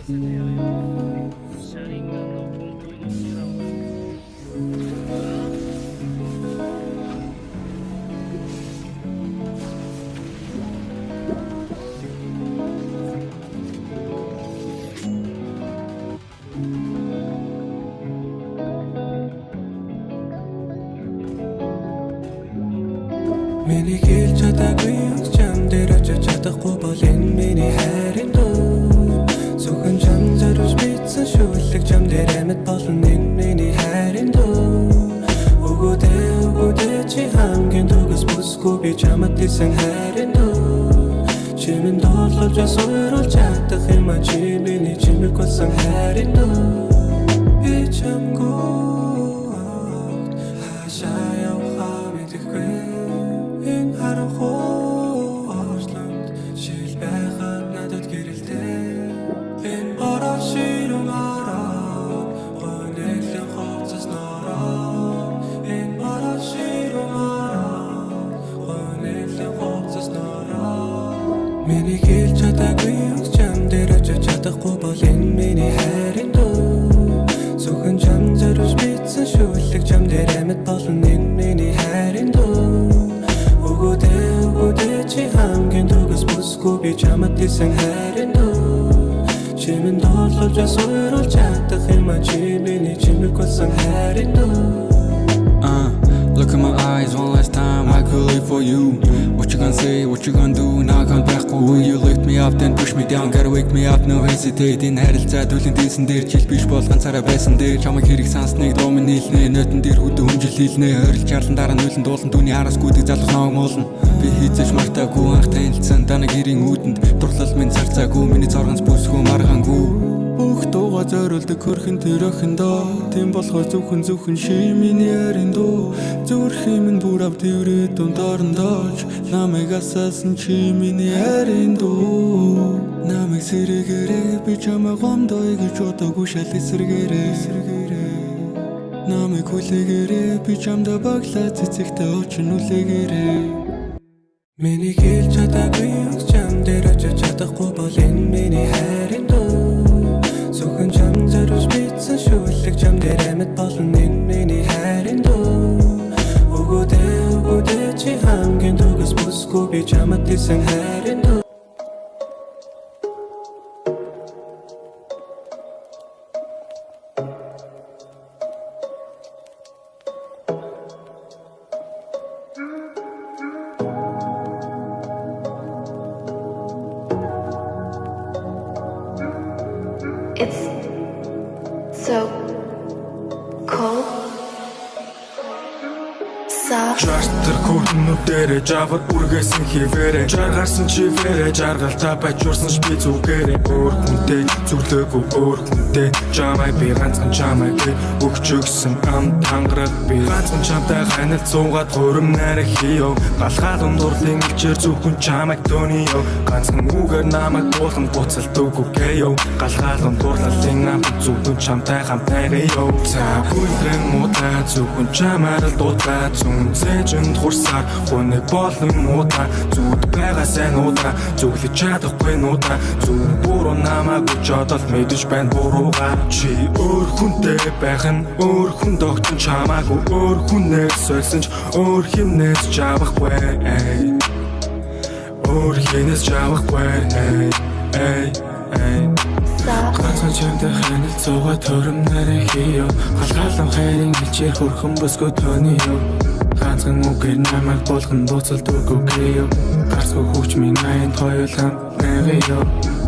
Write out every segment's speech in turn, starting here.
Миний хэлж чадаагүй чам дээр очиж чадахгүй бол энэ миний хайрын дуу. Зөвхөн чам зориулж бичсэн шүлэг чам дээр амьд болно энэ миний хайрын дуу. Өгөөдөө чи хамгийн төгс бүсгүй би чамд хэлсэн хайрын дуу. Чимэн доолж асууруулж чадах юм а чи миний чимэг болсон хайрын дуу. Би чамгүй хашаа явахаа мэдэхгүй. Энэ харанхуй орчлонд шил байхад надад гэрэлтэй. Энэ бороо ширүүн ороод гонэглэн хувцас нороо. Энэ бороо ширүүн ороод гонэглэн хувцас нороо. Миний хэлж чадаагүй чам дээр очиж чадахгүй бол энэ миний хайрын дуу. Зөвхөн чам зориулж бичсэн шүлэг чам дээр амьд болно энэ миний хайрын дуу. Өгөөдөө чи хамгийн төгс бүсгүй би чамд хэлсэн хайрын дуу. Чимэн доолж асууруулж чадах юм а чи миний чимэг болсон хайрын дуу. Look in my eyes one last time, I could live for you. What you gonna say, what you gonna do, now I can't back away. You lift me up, then push me down, gotta wake me up, no hesitate. Энэ харилцаа дүлэн дээсэн дээр жил биш бол ганцаараа байсан дээр. Чамайг хэрэг сансныг дуу минь нийлнэ, нотон дээр хөдөө хүнжил хийлнэ. Ойрол чарлан дараа нөлөн дуулан түүний араас гүйдэг залах ноог муулна. Би хийцэж мартаагүй анх танилцсан данаг хэрийн үүдэнд. Дурлал минь царцаагүй, миний зоргонц бүсгүй маргаангүй. Бүх дууга зориулдаг хөрхөн тэр охиндоо. Тийм болохоор зөвхөн ши миний хайрын дуу. Зүрхийн минь бүр ав тэрэ дундорндооч. Намайг асаасан чи миний хайрын дуу. Намайг сэргээрээ би чамайг гомдоё гэж бодоогүй шал эсрэгээрээ. Намайг хүлээгээрээ би чамдаа баглаа цэцэгтэй очин үлээгээрээ. Миний хэлж чадаагүй чам дээр очиж чадахгүй бол энэ миний хайрын дуу. Зөвхөн чам зориулж бичсэн шүлэг чам дээр амьд болно энэ миний хайрын дуу. Өгөөдөө чи хамгийн төгс бүсгүй би чамд хэлсэн хайрын дуу. It's so cold. Жартар хүрнүүдээрээ жавар үргээсэн хивээрээ. Жаргарсан чивээрээ жаргалтаа бачуурсан ч би зүгээрээ. Өөр хүнтэй зүрлээгүй өөр хүнтэй чамай би ганцхан чамай би өгч өгсөн ам тангараг би ганцхан чамтай ханилт суугаад хурим нарыг хийё. Галхаал ундурлын ичээр зөвхөн чамайг дөөниё. Ганцхан үгээр намайг буулган буцалт өгөө гэё. Галхаал ундурлалын ам зөвхөн чамтай хамт найрыё. За бүлрэн муудаа зөвхөн чамаар л дуудаа. Зээжинд хурсаар хүнийг болон муудаа. Зүуд байгаа сайн удаа зөвлөж чадахгүй нуудаа. Зүуд буруу намайг өчөдөл мэдэж байна буруугаа. Чи өөр хүнтэй байх нь өөр хүн тогтсон чамаагүй. Өөр хүнээс сольсон ч өөр хинээс жавахгүй. Өөр хинээс жавахгүй. Ганцхан чамтай ханилт суугаад төрөм нарыг хийё. Халгаалan хайрын хичээр хөрхөн босгоо тоониё. Ганцхан үгээр намайг болгон буцалт өгөө гэё. Гарсгүй хүч минь айн тойлон нэгэё.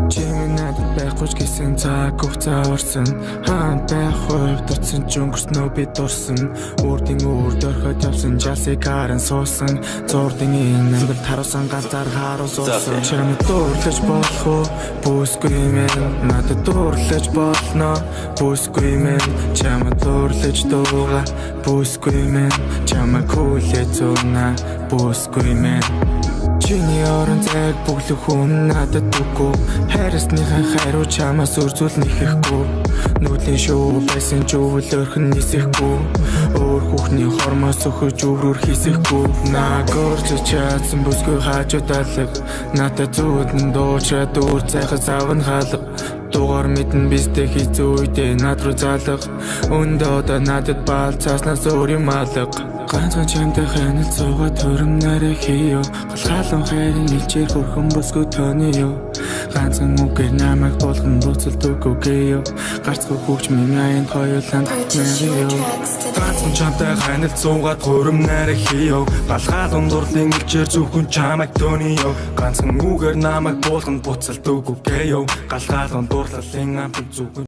Чимээ надад байхгүй ч гэсэн цаг хугацаа орсон. Хаан байх хувь дурдсан ч өнгөрснөө би дурсан. Үрдийн үрд орхиод явсан жалсыг харан суусан. Зурдын намайг таруулсан ганцаар харуу суусан. Чамд дуурлаж болох уу? Бүсгүй мэн надад дуурлаж болно. Бүсгүй мэн чамд дуурлаж дууга. Бүсгүй мэн чамайг хүлээж зурна. Бүсгүй мэн Чиний орон зайг бүглэх хүн надад үгүй хайрсныхаа хайруу чамаас үрзүүл нэхэхгүй нүүдлийн шоу байсан ч өвлөрхөн нисэхгүй өөр хүүхний хормоос өхөж өврөр хийсэхгүй наагорч чадсан бүсгүй хаажуудалаг надад зүудэн дуучраад өөр цайхас аван хаалга дугаар мэдэн бистэй хийцүү үедээ над руу залга өндөө одоо надад баал цааснаас өөр юм алга ганцхан чамтай хянал цугаа төрөмнөрөө хийё галхаалан хайрын илчээр хөрхөн бүсгүй тооны ёо ганцхан үгээр намайг болгон буцалдаггүй гэё гарцгүй хүүч минь аянд хоёуланд мэриё ганцхан чамтай хянал цугаа төрөмнөрөө хийё галхаалан дурлын илчээр зөвхөн чамайг тооны ёо ганцхан үгээр намайг болгон буцалдаггүй гэё галхаалан дурлалын амт зөвхөн